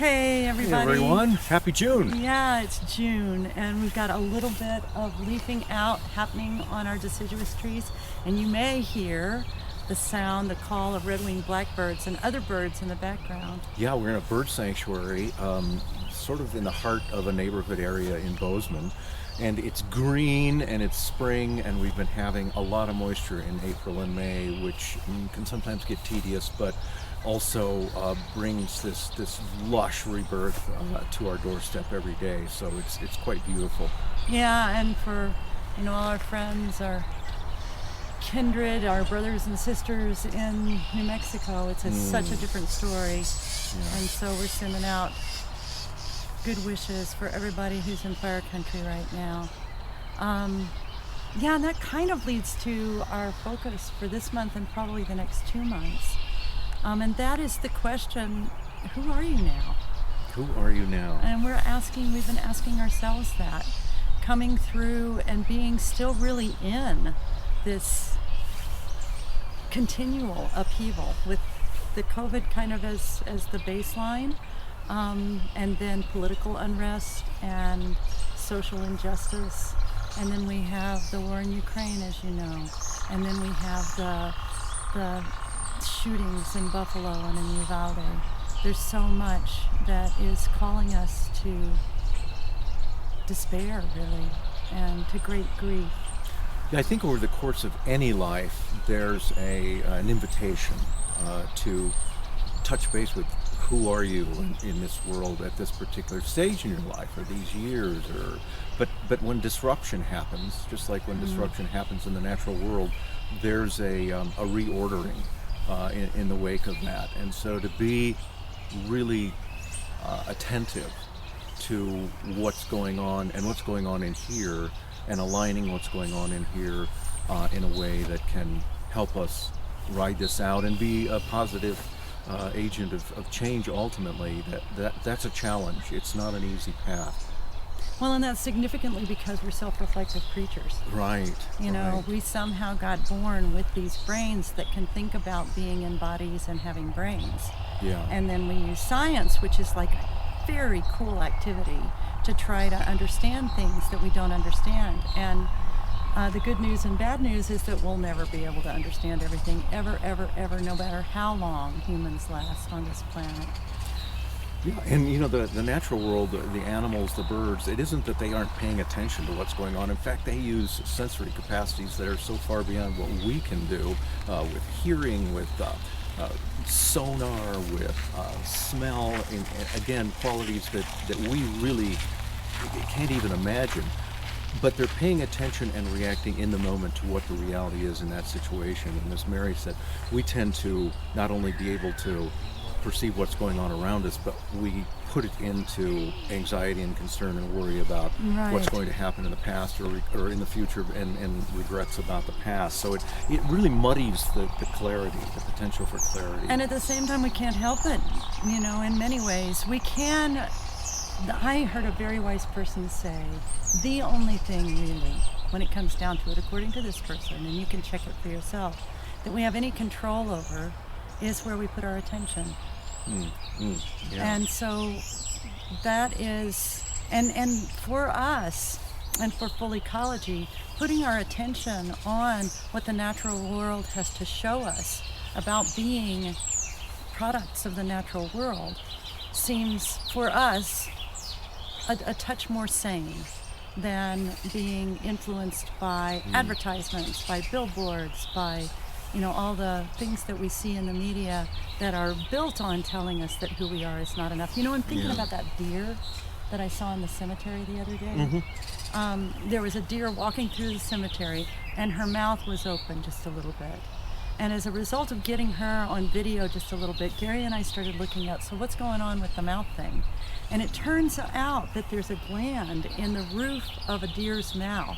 Hey everybody. Hey everyone, happy June. Yeah, it's June and we've got a little bit of leafing out happening on our deciduous trees, and you may hear the sound, the call of red-winged blackbirds and other birds in the background. Yeah, we're in a bird sanctuary, sort of in the heart of a neighborhood area in Bozeman. And it's green and it's spring, and we've been having a lot of moisture in April and May, which can sometimes get tedious, but also brings this lush rebirth to our doorstep every day. So it's quite beautiful. Yeah, and for all our friends, our kindred, our brothers and sisters in New Mexico, it's such a different story. Yeah. And so we're sending out good wishes for everybody who's in fire country right now. Yeah, and that kind of leads to our focus for this month and probably the next 2 months. And that is the question, who are you now? Who are you now? And we've been asking ourselves that, coming through and being still really in this continual upheaval with the COVID kind of as the baseline, and then political unrest and social injustice. And then we have the war in Ukraine, as you know. And then we have the shootings in Buffalo and in Uvalde. There's so much that is calling us to despair, really, and to great grief. Yeah, I think over the course of any life, there's an invitation to touch base with who are you in this world at this particular stage in your life, or these years, but when disruption happens, just like when disruption happens in the natural world, there's a reordering in the wake of that. And so to be really attentive to what's going on and what's going on in here, and aligning what's going on in here in a way that can help us ride this out and be a positive agent of change ultimately, that's a challenge. It's not an easy path. Well, and that's significantly because we're self-reflective creatures. Right. Right. We somehow got born with these brains that can think about being in bodies and having brains. Yeah. And then we use science, which is like a very cool activity, to try to understand things that we don't understand. And the good news and bad news is that we'll never be able to understand everything, ever, no matter how long humans last on this planet. Yeah, and the natural world, the animals, the birds, it isn't that they aren't paying attention to what's going on. In fact, they use sensory capacities that are so far beyond what we can do, with hearing, with sonar, with smell, and again, qualities that we really can't even imagine. But they're paying attention and reacting in the moment to what the reality is in that situation. And as Mary said, we tend to not only be able to perceive what's going on around us, but we put it into anxiety and concern and worry about what's going to happen in the past or in the future, and regrets about the past. So it really muddies the clarity, the potential for clarity. And at the same time, we can't help it, in many ways. We can. I heard a very wise person say, the only thing really, when it comes down to it, according to this person, and you can check it for yourself, that we have any control over is where we put our attention. Yeah. And so that is, and for us, and for full ecology, putting our attention on what the natural world has to show us about being products of the natural world seems, for us, a touch more sane than being influenced by advertisements, by billboards, by all the things that we see in the media that are built on telling us that who we are is not enough. I'm thinking about that deer that I saw in the cemetery the other day. There was a deer walking through the cemetery, and her mouth was open just a little bit. And as a result of getting her on video just a little bit, Gary and I started looking up, so what's going on with the mouth thing? And it turns out that there's a gland in the roof of a deer's mouth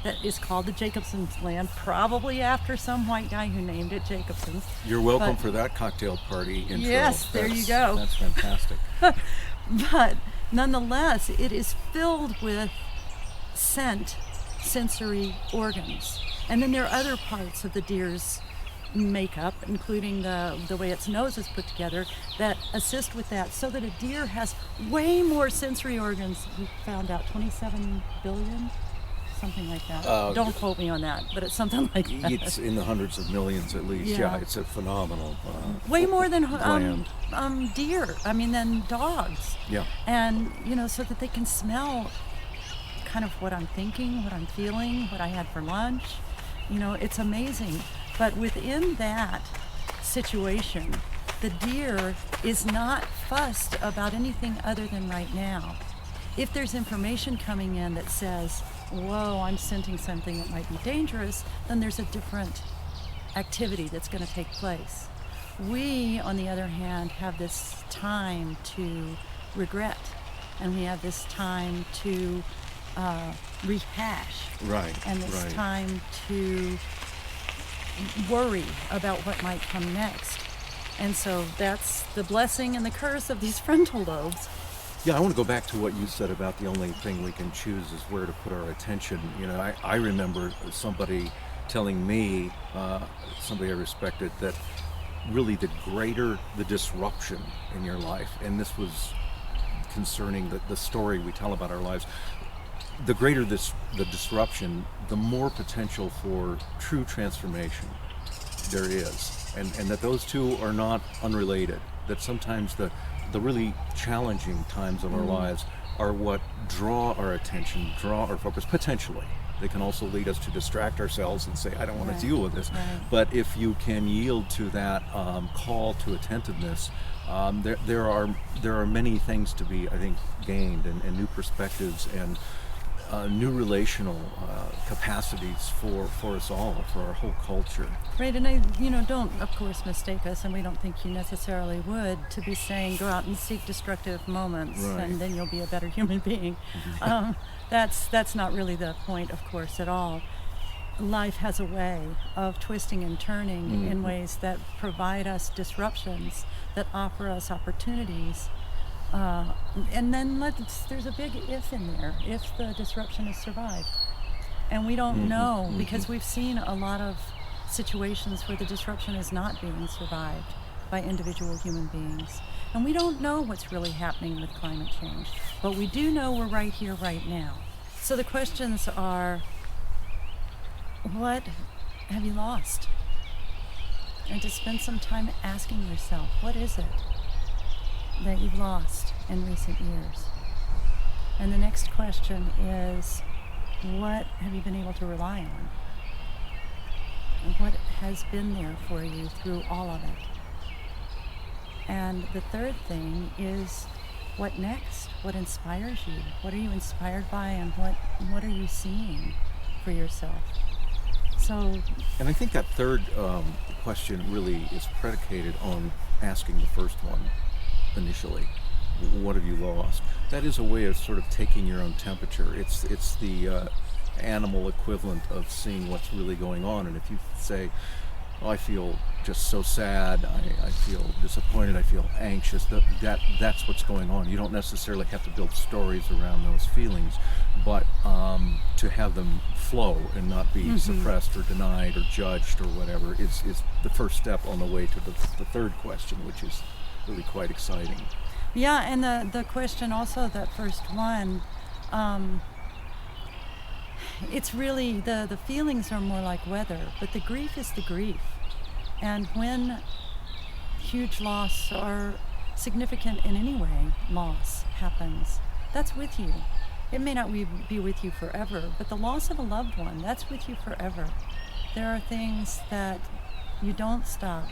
that is called the Jacobson's gland, probably after some white guy who named it Jacobson's. You're welcome for that cocktail party intro. Yes, there you go. That's fantastic. But nonetheless, it is filled with sensory organs. And then there are other parts of the deer's makeup, including the way its nose is put together, that assist with that, so that a deer has way more sensory organs. We found out 27 billion, something like that. Don't quote me on that, but it's something like that. It's in the hundreds of millions at least. Yeah. It's a phenomenal. Way more than gland. deer. I mean, than dogs. Yeah. And so that they can smell kind of what I'm thinking, what I'm feeling, what I had for lunch. It's amazing. But within that situation, the deer is not fussed about anything other than right now. If there's information coming in that says, whoa, I'm scenting something that might be dangerous, then there's a different activity that's going to take place. We, on the other hand, have this time to regret, and we have this time to rehash, Right. and this right. time to worry about what might come next. And so that's the blessing and the curse of these frontal lobes. Yeah, I want to go back to what you said about the only thing we can choose is where to put our attention. I remember somebody telling me, somebody I respected, that really the greater the disruption in your life, and this was concerning the story we tell about our lives, the greater the disruption, the more potential for true transformation there is. And that those two are not unrelated, that sometimes the really challenging times of our lives are what draw our attention, draw our focus, potentially. They can also lead us to distract ourselves and say, I don't want to deal with this. Right. But if you can yield to that call to attentiveness, there are many things to be, I think, gained, and new perspectives and new relational capacities for us all, for our whole culture. Right, and don't, of course, mistake us, and we don't think you necessarily would, to be saying go out and seek destructive moments, Right. and then you'll be a better human being. That's not really the point, of course, at all. Life has a way of twisting and turning in ways that provide us disruptions, that offer us opportunities. And then there's a big if in there, if the disruption is survived. And we don't know, because we've seen a lot of situations where the disruption is not being survived by individual human beings. And we don't know what's really happening with climate change, but we do know we're right here, right now. So the questions are, what have you lost? And to spend some time asking yourself, what is it that you've lost in recent years? And the next question is, what have you been able to rely on? And what has been there for you through all of it? And the third thing is, what next? What inspires you? What are you inspired by, and what are you seeing for yourself? So, And I think that third question really is predicated on asking the first one initially. What have you lost? That is a way of sort of taking your own temperature. It's the animal equivalent of seeing what's really going on. And if you say, oh, I feel just so sad, I feel disappointed, I feel anxious, that's what's going on. You don't necessarily have to build stories around those feelings, but to have them flow and not be suppressed or denied or judged or whatever is the first step on the way to the third question, which is really quite exciting. yeah, and the question also, that first one, it's really, the feelings are more like weather, but the grief is the grief. And when huge loss or significant in any way loss happens, that's with you. It may not be with you forever, but the loss of a loved one, that's with you forever. There are things that you don't stop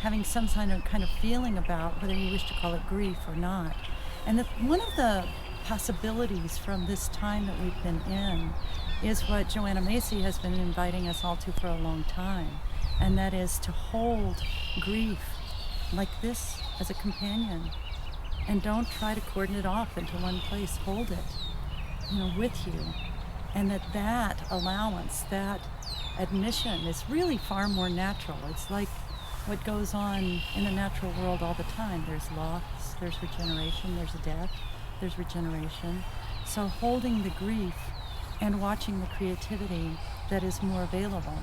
having some kind of feeling about, whether you wish to call it grief or not. And one of the possibilities from this time that we've been in is what Joanna Macy has been inviting us all to for a long time, and that is to hold grief like this as a companion, and don't try to cordon it off into one place. Hold it, with you, and that allowance, that admission is really far more natural. It's like what goes on in the natural world all the time. There's loss, there's regeneration, there's death, there's regeneration. So holding the grief and watching the creativity that is more available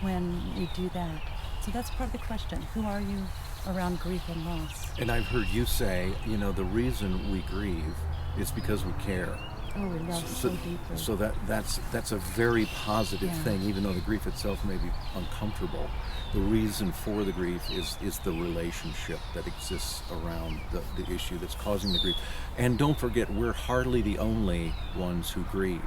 when we do that So that's part of the question. Who are you around grief and loss? And I've heard you say, the reason we grieve is because we care. Oh, we love so deeply. So that's a very positive Yeah. thing, even though the grief itself may be uncomfortable. The reason for the grief is the relationship that exists around the issue that's causing the grief. And don't forget, we're hardly the only ones who grieve.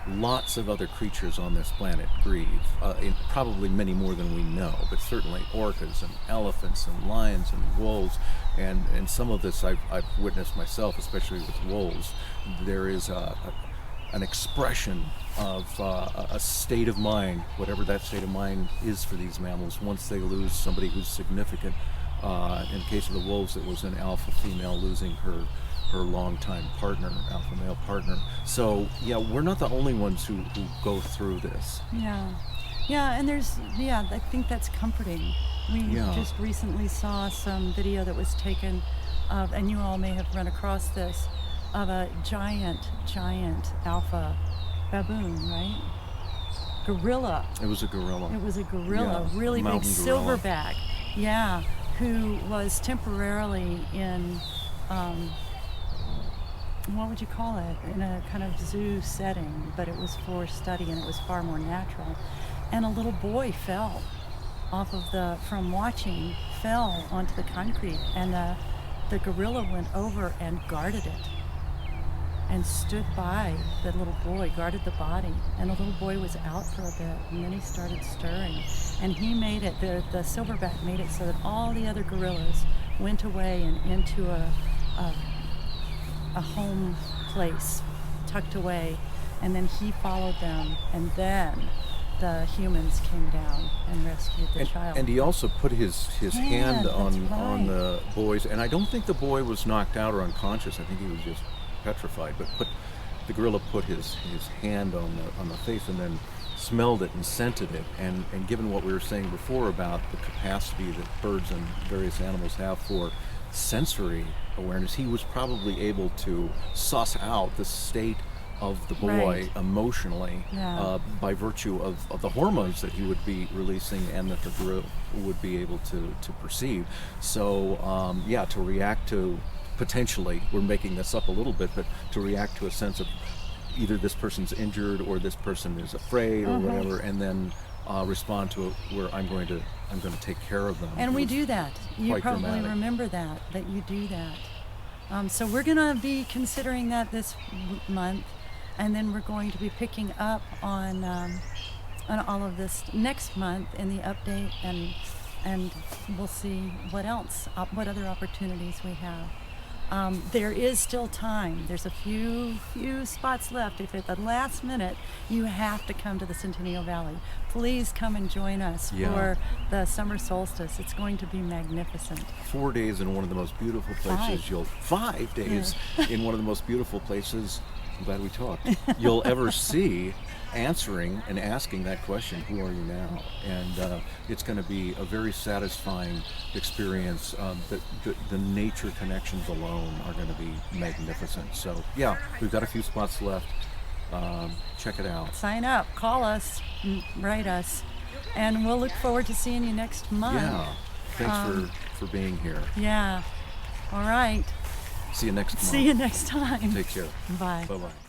Lots of other creatures on this planet grieve, probably many more than we know, but certainly orcas and elephants and lions and wolves, and some of this I've witnessed myself, especially with wolves. There is an expression of a state of mind, whatever that state of mind is for these mammals, once they lose somebody who's significant. In the case of the wolves, it was an alpha female losing her longtime partner, alpha male partner. So yeah, we're not the only ones who go through this. Yeah, and I think that's comforting. We just recently saw some video that was taken of, and you all may have run across this, of a giant alpha baboon, right? Gorilla. It was a gorilla. It was a gorilla, really big mountain gorilla. silverback. Yeah, who was temporarily in, what would you call it? In a kind of zoo setting, but it was for study and it was far more natural. And a little boy fell from watching, fell onto the concrete, and the gorilla went over and guarded it and stood by the little boy, guarded the body, and the little boy was out for a bit, and then he started stirring, and he made it, the silverback made it so that all the other gorillas went away and into a home place, tucked away, and then he followed them, and then the humans came down and rescued the child. And he also put his hand on the boy's, and I don't think the boy was knocked out or unconscious. I think he was just petrified. But the gorilla put his hand on the face and then smelled it and scented it. And given what we were saying before about the capacity that birds and various animals have for sensory awareness, he was probably able to suss out the state of the boy emotionally by virtue of the hormones that he would be releasing and that the gorilla would be able to perceive. So to react to, potentially, we're making this up a little bit, but to react to a sense of either this person's injured or this person is afraid or whatever, and then respond to it where I'm going to take care of them. And we do that. You probably dramatic. Remember that you do that. So we're going to be considering that this month, and then we're going to be picking up on all of this next month in the update, and we'll see what else, what other opportunities we have. There is still time. There's a few spots left. If at the last minute you have to come to the Centennial Valley, please come and join us for the summer solstice. It's going to be magnificent. 4 days in one of the most beautiful places 5 days in one of the most beautiful places, I'm glad we talked, you'll ever see, answering and asking that question, who are you now? And it's going to be a very satisfying experience. The nature connections alone are going to be magnificent. So we've got a few spots left. Check it out. Sign up, call us, write us, and we'll look forward to seeing you next month. Yeah, thanks for being here. Yeah, all right. See you next month. See you next time. Take care. Bye. Bye-bye.